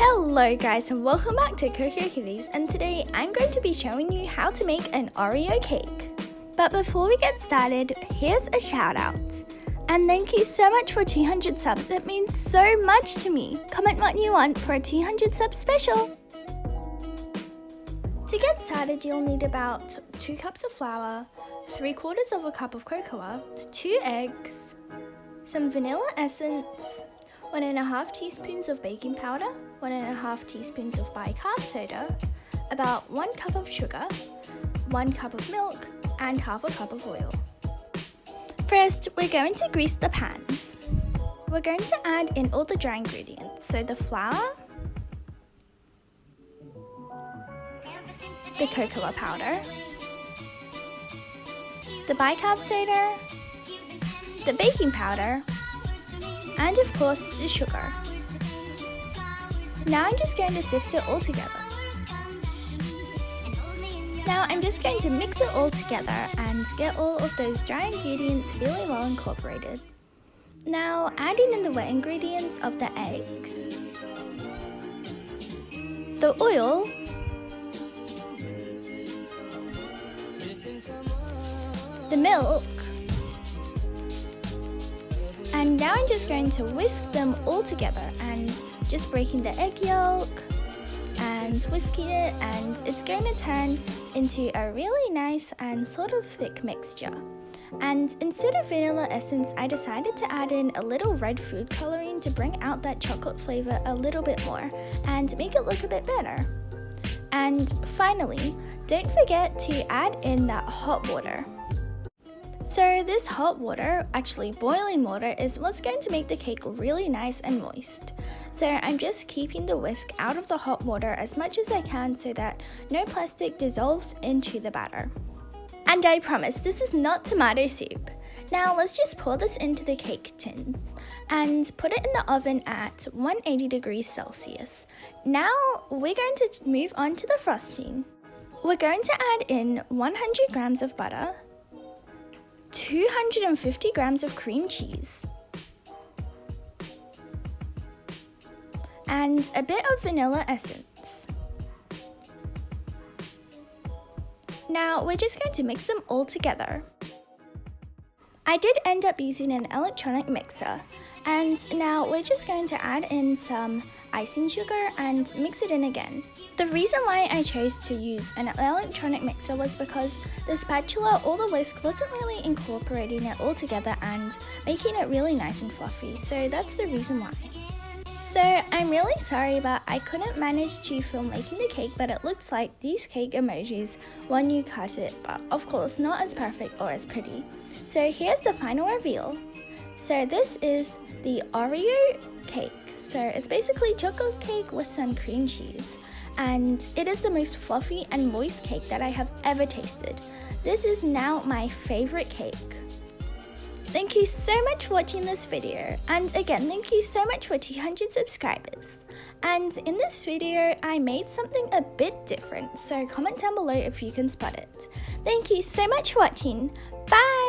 Hello guys and welcome back to CocoKitties, and today I'm going to be showing you how to make an Oreo cake. But before we get started, here's a shout out. And thank you so much for 200 subs, that means so much to me. Comment what you want for a 200 sub special. To get started, you'll need about 2 cups of flour, 3/4 of a cup of cocoa, 2 eggs, some vanilla essence, 1.5 teaspoons of baking powder, 1.5 teaspoons of bicarb soda, about 1 cup of sugar, 1 cup of milk, and 1/2 cup of oil. First, we're going to grease the pans. We're going to add in all the dry ingredients, so the flour, the cocoa powder, the bicarb soda, the baking powder, and of course the sugar. Now I'm just going to sift it all together. Now I'm just going to mix it all together and get all of those dry ingredients really well incorporated. Now adding in the wet ingredients of the eggs, the oil, the milk, and now I'm just going to whisk them all together and just breaking the egg yolk and whisking it, and it's going to turn into a really nice and sort of thick mixture. And instead of vanilla essence, I decided to add in a little red food coloring to bring out that chocolate flavor a little bit more and make it look a bit better. And finally, don't forget to add in that hot water. So this hot water, actually boiling water, is what's going to make the cake really nice and moist. So I'm just keeping the whisk out of the hot water as much as I can so that no plastic dissolves into the batter. And I promise this is not tomato soup. Now let's just pour this into the cake tins and put it in the oven at 180 degrees Celsius. Now we're going to move on to the frosting. We're going to add in 100 grams of butter, 250 grams of cream cheese, and a bit of vanilla essence. Now we're just going to mix them all together. I did end up using an electronic mixer, and now we're just going to add in some icing sugar and mix it in again. The reason why I chose to use an electronic mixer was because the spatula or the whisk wasn't really incorporating it all together and making it really nice and fluffy, so that's the reason why. So I'm really sorry, but I couldn't manage to film making the cake, but it looks like these cake emojis when you cut it, but of course not as perfect or as pretty. So here's the final reveal. So this is the Oreo cake. So it's basically chocolate cake with some cream cheese, and it is the most fluffy and moist cake that I have ever tasted. This is now my favorite cake. Thank you so much for watching this video, and again thank you so much for 200 subscribers. And in this video I made something a bit different, so comment down below if you can spot it. Thank you so much for watching. Bye!